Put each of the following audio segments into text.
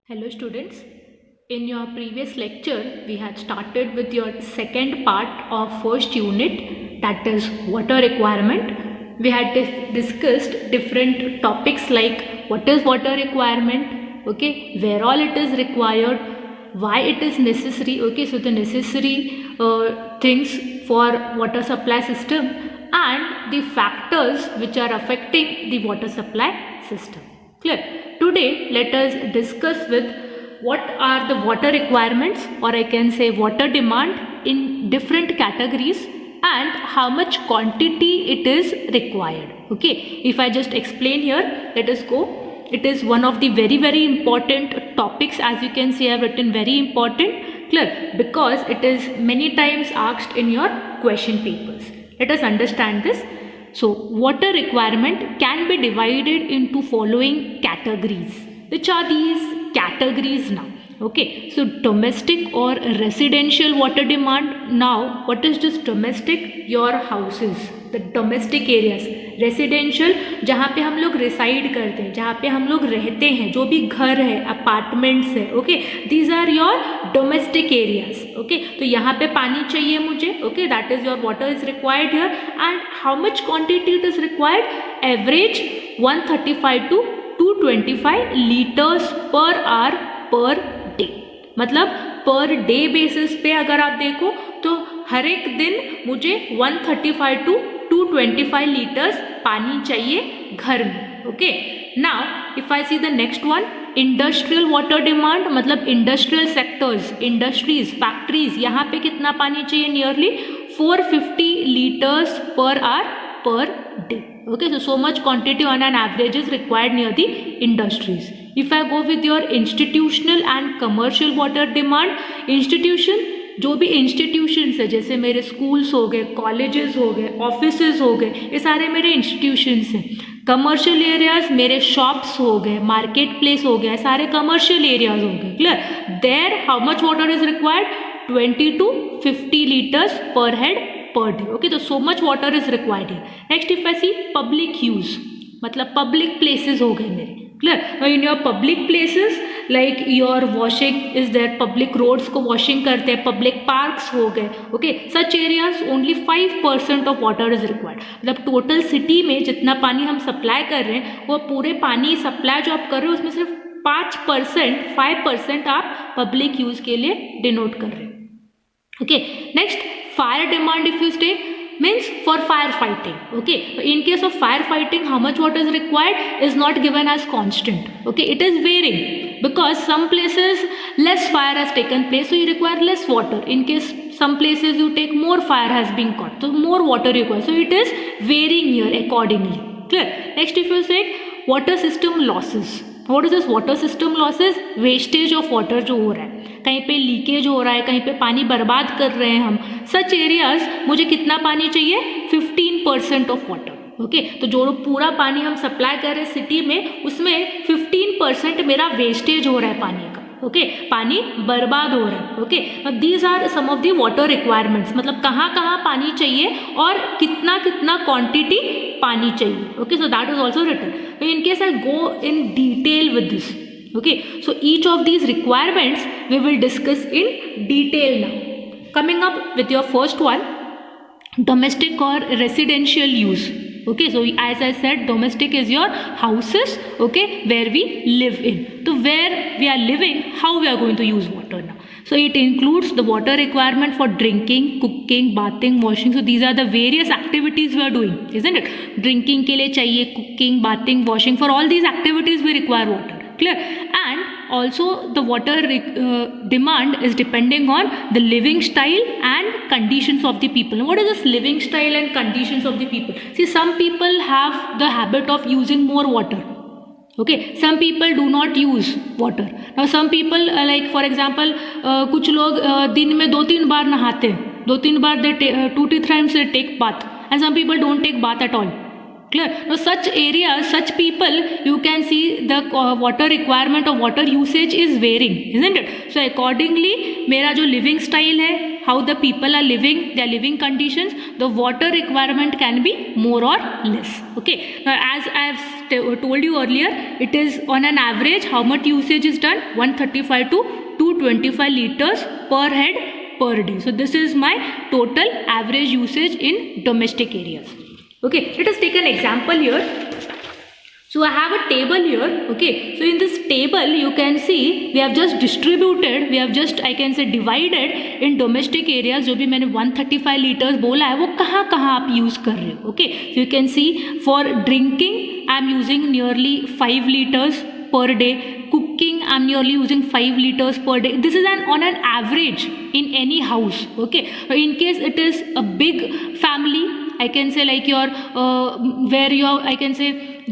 Hello students, in your previous lecture we had started with your second part of first unit, that is water requirement. We had discussed different topics like what is water requirement, okay, where all it is required, why it is necessary, okay, so the necessary things for water supply system and the factors which are affecting the water supply system. Clear? Today let us discuss with what are the water requirements, or I can say water demand in different categories and how much quantity it is required. Okay, if I just explain here, let us go. It is one of the very important topics. As you can see, I have written very important, clear, because it is many times asked in your question papers. Let us understand this. So water requirement can be divided into following categories. Which are these categories now? Okay, so domestic or residential water demand. Now what is this domestic? Your houses, the domestic areas. Residential जहाँ पे हम लोग reside करते हैं, जहाँ पे हम लोग रहते हैं, जो भी घर है, अपार्टमेंट्स है, okay, these are your domestic areas. Okay, तो यहाँ पे पानी चाहिए मुझे, okay, that is your water is required here. And how much quantity it is required? Average 135 to 225 litres per hour per day. मतलब पर डे बेसिस पे अगर आप देखो तो हर एक दिन मुझे 135 to 225 लीटर्स पानी चाहिए घर में. Okay, now if I see the next one, industrial water demand, मतलब इंडस्ट्रियल सेक्टर्स, इंडस्ट्रीज, फैक्ट्रीज, यहाँ पे कितना पानी चाहिए? Nearly 450 litres per hour per day. Okay, so much quantity on an average is required near the industries. If I go with your institutional and commercial water demand, institution, जो भी institutions है, जैसे मेरे स्कूल्स हो गए, colleges हो गए, offices हो गए, ये सारे मेरे इंस्टीट्यूशंस हैं. कमर्शियल एरियाज मेरे शॉप्स हो गए, मार्केट प्लेस हो गया, सारे कमर्शियल एरियाज हो गए. Clear? There how much water is required? 20 to 50 litres per head per day. Okay, so so much water is required here. Next, if I see public use, मतलब public places हो गए मेरे. Clear? Now in your public places like your washing is there, public roads को washing करते हैं, public parks हो गए. Okay, such areas only 5% of water is required. मतलब total city में जितना पानी हम supply कर रहे हैं, वो पूरे पानी supply जो आप कर रहे हो उसमें सिर्फ 5% आप public use के लिए denote कर रहे हैं. Okay, next, fire demand if you take means for firefighting. Okay, in case of firefighting, how much water is required is not given as constant. Okay, it is varying because some places less fire has taken place, so you require less water. In case some places you take more fire has been caught, so more water required. So it is varying here accordingly. Clear? Next, if you say water system losses. What is this water system losses? Wastage of water जो हो रहा है, कहीं पे leakage हो रहा है, कहीं पे पानी बर्बाद कर रहे हैं हम, सच एरियाज मुझे कितना पानी चाहिए? 15% ऑफ वाटर. ओके, तो जो पूरा पानी हम सप्लाई कर रहे हैं सिटी में, उसमें 15% मेरा वेस्टेज हो रहा है पानी का. ओके, पानी बर्बाद हो रहा है. Okay, these are some of the water requirements, मतलब कहाँ कहाँ पानी चाहिए और कितना कितना क्वांटिटी पानी चाहिए. Okay, so that is also written. In case I go in detail with this, okay, so each of these requirements we will discuss in detail now. Coming up with your first one, domestic or residential use. Okay, so as I said, domestic is your houses, okay, where we live in. So where we are living, how we are going to use water now? So it includes the water requirement for drinking, cooking, bathing, washing. So these are the various activities we are doing, isn't it? Drinking के लिए चाहिए, cooking, bathing, washing. For all these activities we require water. Clear? And also the water demand is depending on the living style and conditions of the people. Now, what is this living style and conditions of the people? See, some people have the habit of using more water. Okay, some people do not use water. Now some people like for example कुछ लोग दिन में 2-3 बार नहाते हैं, 2-3 बार they 2-3 times they take bath, and some people don't take bath at all. Clear? Now such areas, such people, you can see the water requirement of water usage is varying, isn't it? So accordingly मेरा जो living style है, how the people are living, their living conditions, the water requirement can be more or less. Okay, now as I have told you earlier, it is on an average how much usage is done, 135 to 225 liters per head per day. So this is my total average usage in domestic areas. Okay, let us take an example here. So I have a table here. Okay, so in this table you can see we have just distributed, we have just I can say divided in domestic areas. जो भी मैंने 135 liters बोला है वो कहाँ कहाँ आप use कर रहे हो. Okay, so you can see for drinking I am using nearly 5 liters per day. Cooking I am nearly using 5 liters per day. This is on an average in any house. Okay, in case it is a big family, I can say like your where your I can say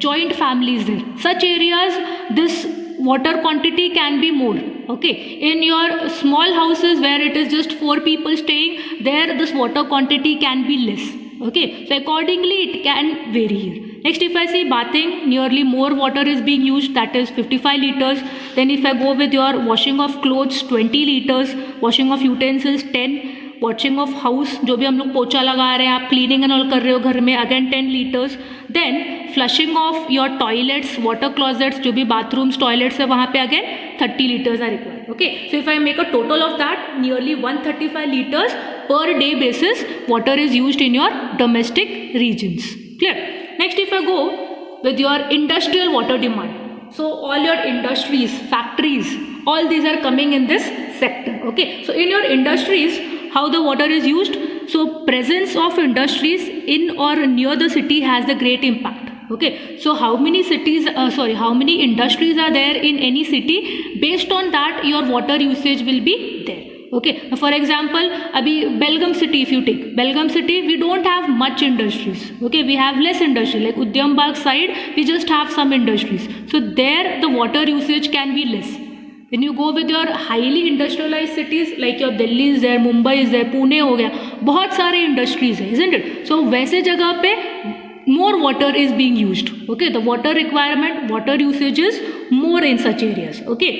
joint families there, such areas this water quantity can be more. Okay, in your small houses where it is just 4 people staying, there this water quantity can be less. Okay, so accordingly it can vary here. Next, if I see bathing, nearly more water is being used, that is 55 liters. Then if I go with your washing of clothes, 20 liters, washing of utensils 10, washing of house जो भी हम लोग पोछा लगा रहे हैं, आप cleaning and all कर रहे हो घर में, again 10 litres. Then flushing of your toilets, water closets, जो भी बाथरूम्स टॉयलेट्स है वहाँ पे again 30 litres are required. Okay, so if I make a total of that, nearly 135 litres per day basis water is used in your domestic regions. Clear? Next, if I go with your industrial water demand, so all your industries, factories, all these are coming in this sector. Okay, so in your industries how the water is used, so presence of industries in or near the city has the great impact. Okay, so how many how many industries are there in any city, based on that your water usage will be there. Okay, for example, abhi Belgaum city, if you take Belgaum city, we don't have much industries. Okay, we have less industry. Like Udyambag side, we just have some industries. So there the water usage can be less. When you go with your highly industrialized cities like your Delhi is there, Mumbai is there, Pune हो गया, बहुत सारे industries है, isn't it? So वैसे जगह पे more water is being used. Okay, the water requirement, water usage is more in such areas. Okay.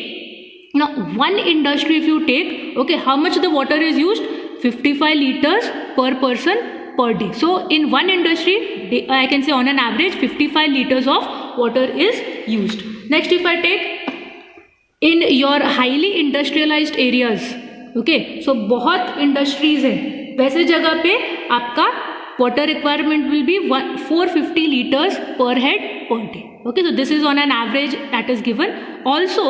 Now one industry if you take, okay, how much the water is used? 55 liters per person per day. So in one industry I can say on an average 55 liters of water is used. Next, if I take in your highly industrialized areas, okay, so बहुत industries है, वैसे जगह पे आपका water requirement will be 450 liters per head per day. Okay, so this is on an average that is given. Also,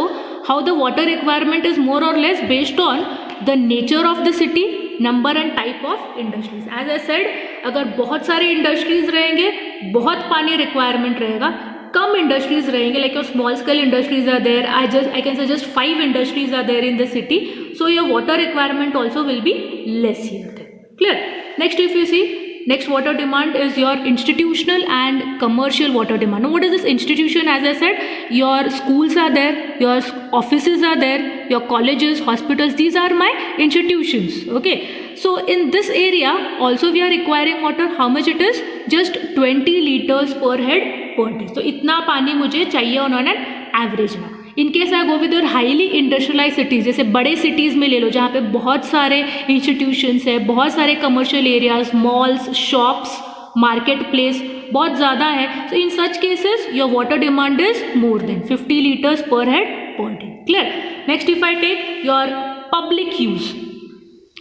how the water requirement is more or less based on the nature of the city, number and type of industries. As I said, अगर बहुत सारे industries रहेंगे, बहुत पानी requirement रहेगा. कम industries रहेंगे, like your small scale industries are there, I can say just 5 industries are there in the city, so your water requirement also will be less here. Clear? Next, if you see, next water demand is your institutional and commercial water demand. Now what is this institution? As I said, your schools are there, your offices are there, your colleges, hospitals, these are my institutions. Okay, so in this area also we are requiring water. How much it is? Just 20 liters per head per day. So इतना पानी मुझे चाहिए on an average ना. In case I go with your highly industrialise cities, जैसे बड़े cities में ले लो जहाँ पे बहुत सारे इंस्टीट्यूशंस है, बहुत सारे commercial areas, malls, shops, market place बहुत ज़्यादा है. So in such cases your water demand is more than 50 liters per head per day. Clear? Next, if I take your public use.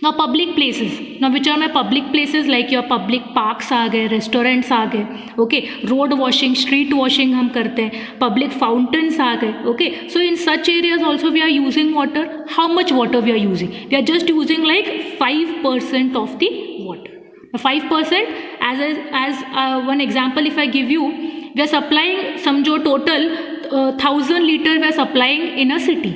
Now public places, now which are my public places, like your public parks आ गए, restaurants आ गए, okay, road washing, street washing हम करते हैं, public fountains आ गए. Okay, so in such areas also we are using water. How much water we are using? We are just using like 5% of the water. 5%, as one example if I give you, we are supplying समझो total 1000 liters we are supplying in a city.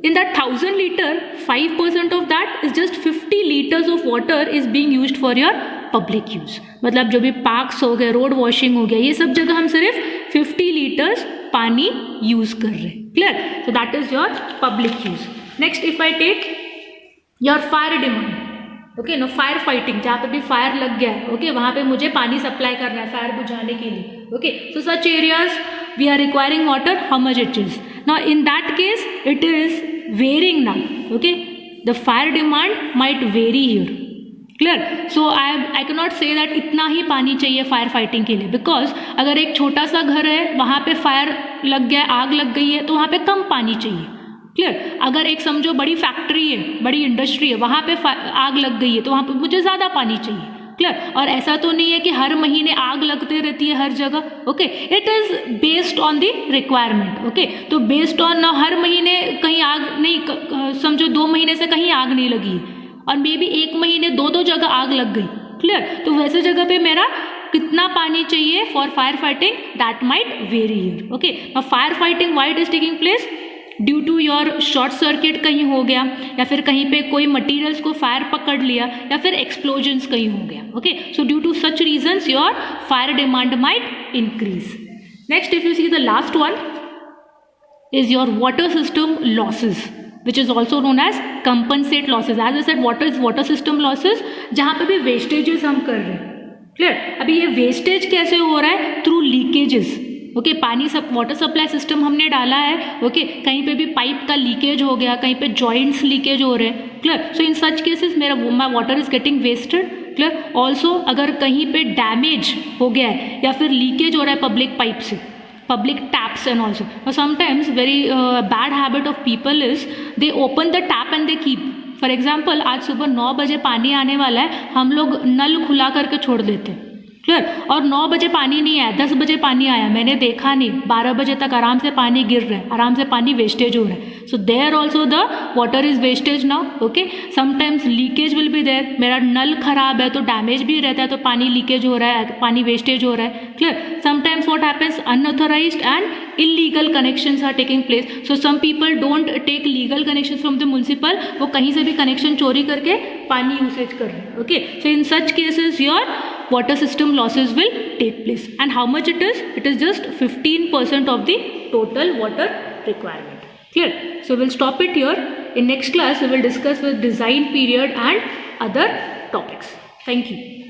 In that 1000 liter, 5% of that is just 50 liters of water is being used for your public use. मतलब जो भी parks हो गए, road washing हो गया, ये सब जगह हम सिर्फ 50 liters पानी use कर रहे हैं. Clear? So that is your public use. Next, if I take your fire demand. Okay, now fire fighting, जहाँ पे भी fire लग गया है, okay, वहाँ पे मुझे पानी supply करना है fire बुझाने के लिए. Okay, so such areas we are requiring water. How much it is? Now in that case it is varying now. Okay, the fire demand might vary here. Clear? So I cannot say that इतना ही पानी चाहिए fire fighting के लिए, because अगर एक छोटा सा घर है वहाँ पे फायर लग गया, आग लग गई है, तो वहाँ पे कम पानी चाहिए. क्लियर? अगर एक समझो बड़ी फैक्ट्री है, बड़ी इंडस्ट्री है, वहाँ पे आग लग गई है, तो वहाँ पे मुझे ज़्यादा पानी चाहिए. क्लियर? और ऐसा तो नहीं है कि हर महीने आग लगते रहती है हर जगह. Okay, it is based on the requirement. Okay, तो बेस्ड ऑन हर महीने कहीं आग नहीं, समझो 2 महीने से कहीं आग नहीं लगी है और मे बी 1 महीने 2 जगह आग लग गई. क्लियर? तो वैसे जगह पे मेरा कितना पानी चाहिए for fire fighting, that might very here. Okay, fire fighting why it is taking place? Due to your short circuit कहीं हो गया, या फिर कहीं पे कोई मटीरियल्स को फायर पकड़ लिया, या फिर एक्सप्लोजन्स कहीं हो गया. Okay, so due to such reasons your fire demand might increase. Next, if you see the last one is your water system losses, which is also known as compensate losses. As I said, what is water system losses? जहाँ पे भी vestiges हम कर रहे हैं. Clear? अभी ये wastage कैसे हो रहा है? Through leakages. ओके, पानी सब वाटर सप्लाई सिस्टम हमने डाला है. ओके, कहीं पे भी पाइप का लीकेज हो गया, कहीं पे जॉइंट्स लीकेज हो रहे हैं. Clear? So in such cases मेरा water is getting wasted. Clear? Also अगर कहीं पे डैमेज हो गया है या फिर लीकेज हो रहा है पब्लिक पाइप से, public taps and also. Now sometimes very bad habit of people is they open the tap and they keep. For example, आज सुबह 9 बजे पानी आने वाला है, हम लोग नल खुला करके छोड़ देते हैं. क्लियर? और 9 बजे पानी नहीं आया, 10 बजे पानी आया, मैंने देखा नहीं, 12 बजे तक आराम से पानी गिर रहा है, आराम से पानी वेस्टेज हो रहा है. So there also the water is wastage now. Okay, sometimes leakage will be there. मेरा नल खराब है तो डैमेज भी रहता है, तो पानी लीकेज हो रहा है, पानी वेस्टेज हो रहा है. Clear? Sometimes what happens, unauthorised and illegal connections are taking place. So some people don't take legal connections from the municipal, वो कहीं से भी कनेक्शन चोरी करके पानी यूसेज कर रहे हैं. Okay, so in such cases your water system losses will take place. And how much it is? It is just 15% of the total water requirement. Clear? So we'll stop it here. In next class we will discuss with design period and other topics. Thank you.